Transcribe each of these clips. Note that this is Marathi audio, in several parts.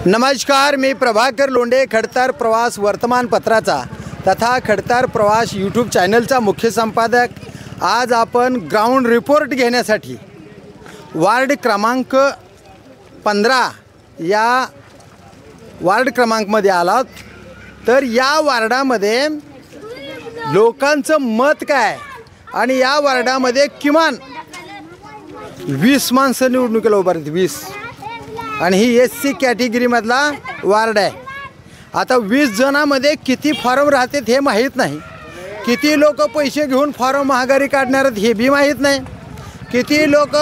नमस्कार, मी प्रभाकर लोंढे, खडतर प्रवास वर्तमानपत्राचा तथा खडतर प्रवास यूट्यूब चॅनलचा मुख्य संपादक। आज आपण ग्राउंड रिपोर्ट घेण्यासाठी वार्ड क्रमांक 15 या वार्ड क्रमांकमध्ये आलात। तर या वार्डामध्ये लोकांचं मत काय आणि या वार्डामध्ये किमान 20 माणसं निवडणुकीला उभा आहेत, 20, आणि ही SC कॅटेगरीमधला वार्ड आहे। आता 20 जणांमध्ये किती फॉर्म राहतात हे माहीत नाही, किती लोक पैसे घेऊन फॉर्म महागारी काढणार आहेत हे बी माहीत नाही, किती लोक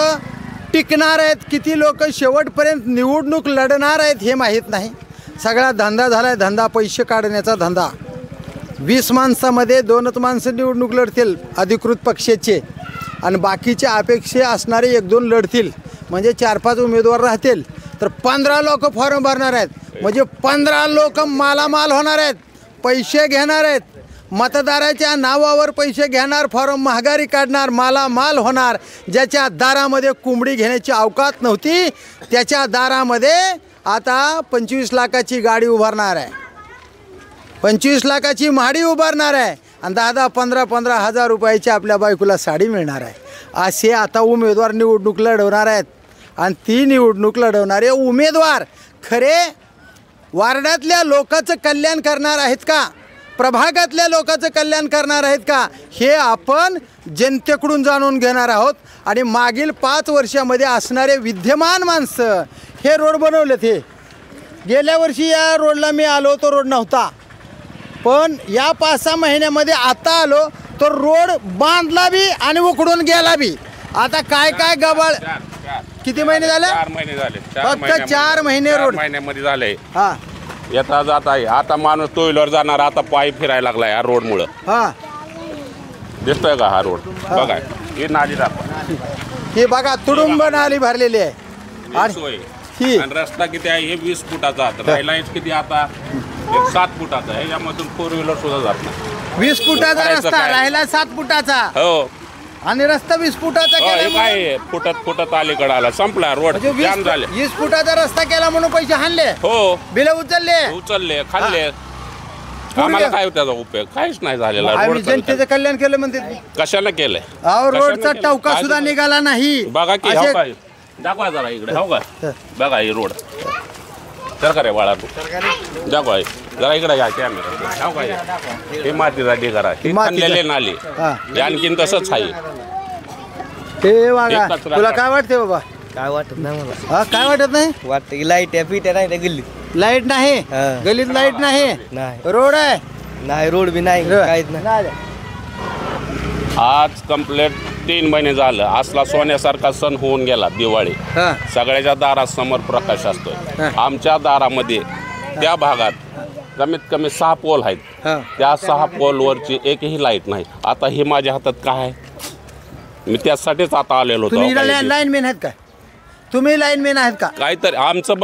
टिकणार आहेत, किती लोक शेवटपर्यंत निवडणूक लढणार आहेत हे माहीत नाही। सगळा धंदा झाला आहे, धंदा पैसे काढण्याचा धंदा। 20 माणसामध्ये 2च माणसं निवडणूक लढतील अधिकृत पक्षाचे, आणि बाकीचे अपेक्षा असणारे 1-2 लढतील, म्हणजे 4-5 उमेदवार राहतील। तर 15 लोक फॉर्म भरणार आहेत, म्हणजे 15 लोक मालामाल होणार आहेत, पैसे घेणार आहेत, मतदाराच्या नावावर पैसे घेणार, फॉर्म महागारी काढणार, मालामाल होणार। ज्याच्या दारामध्ये कोंबडी घेण्याची अवकात नव्हती त्याच्या दारामध्ये आता 25 लाखाची गाडी उभारणार आहे, 25 लाखाची महाडी उभारणार आहे, आणि 10-15 हजार रुपयाची आपल्या बायकोला साडी मिळणार आहे। असे आता उमेदवार निवडणूक लढवणार आहेत। आणि ती निवडणूक लढवणारे उमेदवार खरे वार्डातल्या लोकांचं कल्याण करणार आहेत का, प्रभागातल्या लोकांचं कल्याण करणार आहेत का, हे आपण जनतेकडून जाणून घेणार आहोत। आणि मागील 5 वर्षामध्ये असणारे विद्यमान माणसं हे रोड बनवलेत। हे गेल्या वर्षी या रोडला मी आलो तो रोड नव्हता, पण या 5-6 महिन्यामध्ये आता आलो तो रोड बांधला बी आणि उकडून गेला बी। आता काय काय गबाळ, किती महिने झाले? 4 महिने झाले, फक्त 4 महिने रोड महिन्यामध्ये झाले। हा, येता जात आहे, आता माणूस टू व्हीलर जाणार, आता पायी फिरायला लागलाय या रोड मुळे। हा, दिसतोय का हा रोड? बघा ही नाली दाखवा, हे बघा तुडुंब नाली भरलेली आहे, आणि रस्ता किती आहे? हे 20 फुटाचा, राहिला किती आता 7 फुटाचा आहे, यामधून 4 व्हीलर सुद्धा जात नाही। 20 फुटाचा रस्ता राहिला 7 फुटाचा, हो, आणि रस्ता 20 फुटाचा केला काय फुटत अलीकडे आला, संपला रोड, जाम झाले। 20 फुटाचा रस्ता केला म्हणून पैसे हाणले, हो, बिल उचलले, खाल्ले। आम्हाला काय त्याचा उपयोग? काहीच नाही झालेला। आम्ही जनतेचं कल्याण केलं म्हणते, कशाला केलंय? अहो रोडचा टवका सुद्धा निघाला नाही। बघा की हो काय, दाखवा जरा इकडे, हो का, बघा ही रोड सरकार आहे बाळा, तू दाखवा जरा इकडे घ्या कॅमेरा, हो काय, हे मातीचा ढिगारा, हे खाल्लेले नाली, आणखीन तसंच आहे। हे बघा, तुला काय वाटते बाबा? काय वाटत नाही मला। हा, काय वाटत नाही? वाटतं की लाईट आहे, फिट नाही गल्लीत, लाईट नाही, गलीत लाईट नाही, रोड आहे नाही, रोड बी नाही, काहीच नाही। आज कंप्लीट 3 महिने झालं, असला सोन्यासारखा सण होऊन गेला दिवाळी। सगळ्याच्या दारात समोर प्रकाश असतोय। आमच्या दारामध्ये त्या भागात कमीत कमी 6 पोल आहेत, त्या 6 पोलवरची एकही लाईट नाही। आता हे माझ्या हातात काय आहे? मी त्यासाठीच आता आलेलो होतो। लाईनमॅन आहेत का तुम्ही? लाईनमॅन आहेत का? काहीतरी आमचं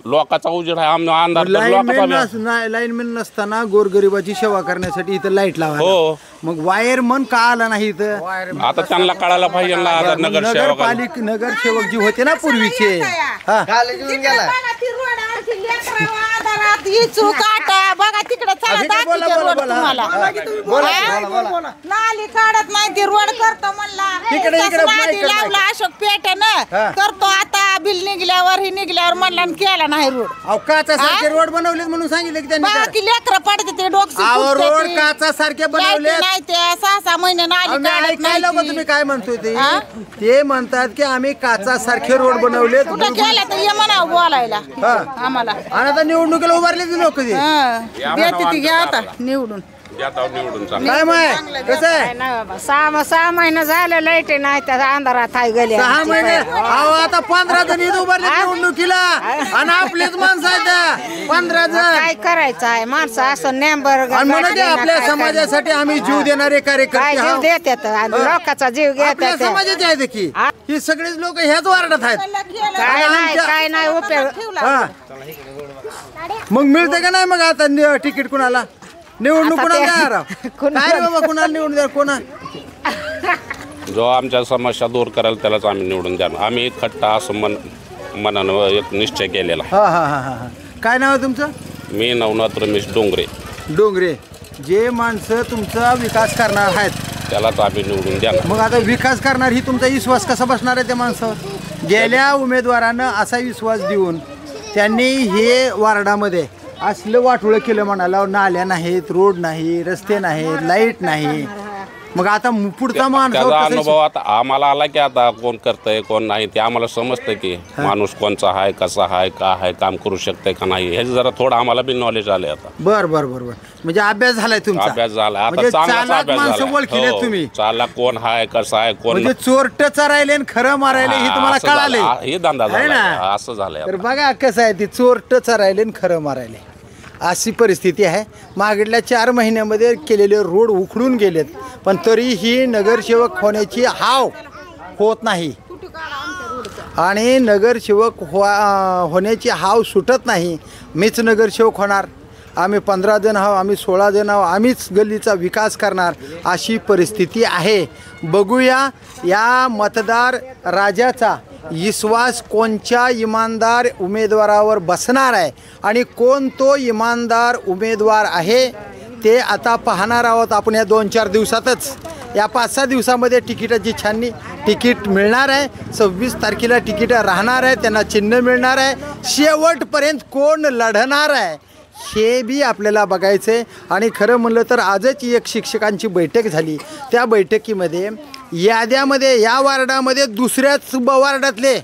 लोकांचा उजेड आहे, अंधार लाईनमॅन नसताना गोरगरिबाची सेवा करण्यासाठी इथं लाईट लावा। हो, मग वायरमन का आला नाही इथं? आता त्यांना कळायला पाहिजे ना, आता नगरसेवक जी होते ना पूर्वीचे, बघा तिकडे नाली काढत नाही, ती रोड करतो म्हणला अशोक पेट्यानं करतो, आता बिल निघल्यावर ही निघल्यावर म्हणला केला नाही रोड। काचासारखे रोड बनवले म्हणून सांगितलं की त्यांनी, लेकर पडते ते रोड काचासारखे बनवले नाही, ते 6-6 महिने नाली काढत नाही। तुम्ही काय म्हणतोय ते म्हणतात की आम्ही काचासारखे रोड बनवले, केलं तर ये म्हणा बोलायला आम्हाला। आणि आता निवडणुकीला उभारले ते लोक, देते ती घ्या आता निवडून। काय माय कसं आहे? 6 महिने झाले लाईट नाही, त्या अंधारात आहे गली 6 महिने। अहो आता 15 जण इथं उभारले निवडणुकीला, आणि आपलेच माणसं आहेत 15 जण। काय करायचं आहे माणसं असं नेंबर म्हणून आपल्या समाजासाठी आम्ही जीव देणारे कार्यकर्ते देतात, लोकांचा जीव घेतात, समाजाचे आहेत की ही सगळेच लोक ह्याच वार्डात आहेत। काय नाही उपयोग। मग मिळते का नाही मग आता तिकीट कुणाला? निवडणूक कुणाला काय बाबा, कुणाला निवडून द्या? कोणा जो आमच्या समस्या दूर करेल त्यालाच आम्ही निवडून द्या। आम्ही खट्टा असं मनानं एक निश्चय केलेला। काय नाव आहे तुमचं? मी नवनाथ रमेश डोंगरे. डोंगरे. जे माणसं तुमचा विकास करणार आहेत त्यालाच आम्ही निवडून द्या. मग आता विकास करणार ही तुमचा विश्वास कसा बसणार आहे त्या माणसावर? गेल्या उमेदवारानं असा विश्वास देऊन त्यांनी हे वार्डामध्ये असलं वाटोळं केलं म्हणाला. नाल्या नाहीत, रोड नाही, रस्ते नाहीत, लाईट नाही. मग आता पुढचा माणूस त्याचा अनुभव आता आम्हाला आला की आता कोण करतंय कोण नाही ते आम्हाला समजतं की माणूस कोणचा आहे, कसा आहे, का आहे, काम करू शकतंय का नाही, हे जरा थोडं आम्हाला बी नॉलेज आलंय आता. बर बर बर बर. म्हणजे अभ्यास झालाय तुमचा? अभ्यास झाला आता, म्हणजे चांगलाच चालाक अभ्यास माणसं झाला. ओळखीले तुम्ही. चाला कोण आहे, कसा आहे, कोण म्हणजे चोरट चरायले आणि खरं मारायले हे तुम्हाला असं कळाले. झालं. हे धंदा आहे झाला ना? असं झालंय तर आता. बघा कसं आहे, ती चोरट चरायले आणि खरं मारायले अशी परिस्थिती आहे. मागील 4 महिन्यामध्ये केलेले रोड उखडून गेलेत, पण तरीही नगरसेवक होण्याची हाव होत नाही आणि नगरसेवक होण्याची हाव सुटत नाही. मीच नगरसेवक होणार, आम्ही 15 जण आहोत, आम्ही 16 जण आहोत, आम्हीच गल्लीचा विकास करणार अशी परिस्थिती आहे. बघूया या मतदार राजाचा विश्वास कोणत्या इमानदार उमेदवारावर बसणार आहे आणि कोण तो इमानदार उमेदवार आहे ते आता पाहणार आहोत आपण या 2-4 दिवसातच. या 5-6 दिवसामध्ये तिकिटाची छाननी तिकीट मिळणार आहे. 26 तारखेला तिकीट राहणार आहे, त्यांना चिन्ह मिळणार आहे. शेवटपर्यंत कोण लढणार आहे हे बी आपल्याला बघायचं आहे. आणि खरं म्हणलं तर आजच एक शिक्षकांची बैठक झाली. त्या बैठकीमध्ये याद्यामध्ये या वार्डामध्ये दुसऱ्याच वार्डातले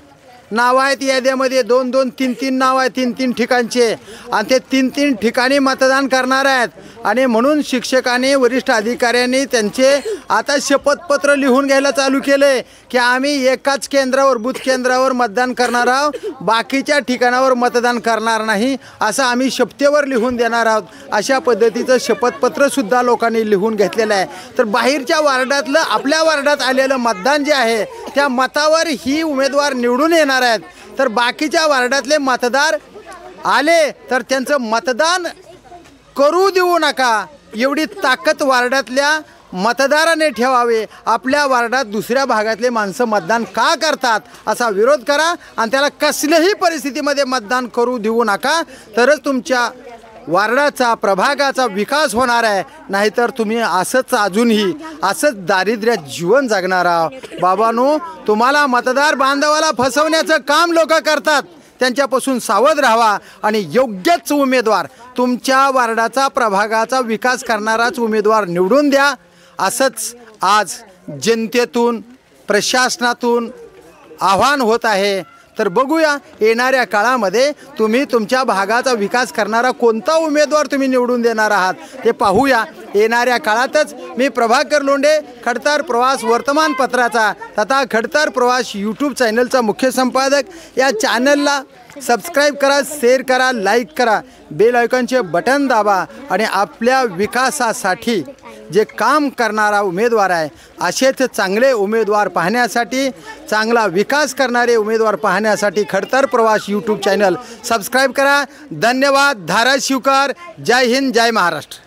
नाव आहेत. याद्यामध्ये 2-2, 3-3 नाव आहेत, 3-3 ठिकाणचे, आणि ते 3-3 ठिकाणी मतदान करणार आहेत. आणि म्हणून शिक्षकांनी, वरिष्ठ अधिकाऱ्यांनी त्यांचे आता शपथपत्र लिहून घ्यायला चालू केले की आम्ही एकाच केंद्रावर, बूथ केंद्रावर मतदान करणार आहोत, बाकीच्या ठिकाणावर मतदान करणार नाही असं आम्ही शपथेवर लिहून देणार आहोत. अशा पद्धतीचं शपथपत्रसुद्धा लोकांनी लिहून घेतलेलं आहे. तर बाहेरच्या वार्डातलं आपल्या वार्डात आलेलं मतदान जे आहे त्या मतावर ही उमेदवार निवडून येणार आहेत. तर बाकीच्या वार्डातले मतदार आले तर त्यांचं मतदान करू देऊ नका, एवढी ताकद वार्डातल्या मतदाराने ठेवावे. आपल्या वार्डात दुसऱ्या भागातले माणसं मतदान का करतात असा विरोध करा आणि त्याला कसल्याही परिस्थितीमध्ये मतदान करू देऊ नका. तरच तुमच्या वार्डाचा, प्रभागाचा विकास होणार आहे. नाहीतर तुम्ही असंच अजूनही असंच दारिद्र्यात जीवन जगणार आहात. बाबांनो, तुम्हाला मतदार बांधवाला फसवण्याचं काम लोक करतात, त्यांच्यापासून सावध राहावा आणि योग्यच उमेदवार, तुमच्या वार्डाचा, प्रभागाचा विकास करणाराच उमेदवार निवडून द्या. असंच आज जनतेतून, प्रशासनातून आव्हान होत आहे. तर बघूया येणाऱ्या काळामध्ये तुम्ही तुमच्या भागाचा विकास करणारा कोणता उमेदवार तुम्ही निवडून देणार आहात ते पाहूया. येणाऱ्या काळातच मी प्रभाकर लोंढे, खडतर प्रवास वर्तमानपत्राचा तथा खडतर प्रवास यूट्यूब चॅनलचा मुख्य संपादक. या चॅनलला सबस्क्राईब करा, शेअर करा, लाईक करा, बेल आयकॉनचे बटन दाबा आणि आपल्या विकासासाठी जे काम करणारा उमेदवार आहे असेच चांगले उमेदवार पाहण्यासाठी, चांगला विकास करणारे उमेदवार पाहण्यासाठी खडतर प्रवास यूट्यूब चॅनल सबस्क्राईब करा. धन्यवाद. धाराशिवकर. जय हिंद, जय महाराष्ट्र.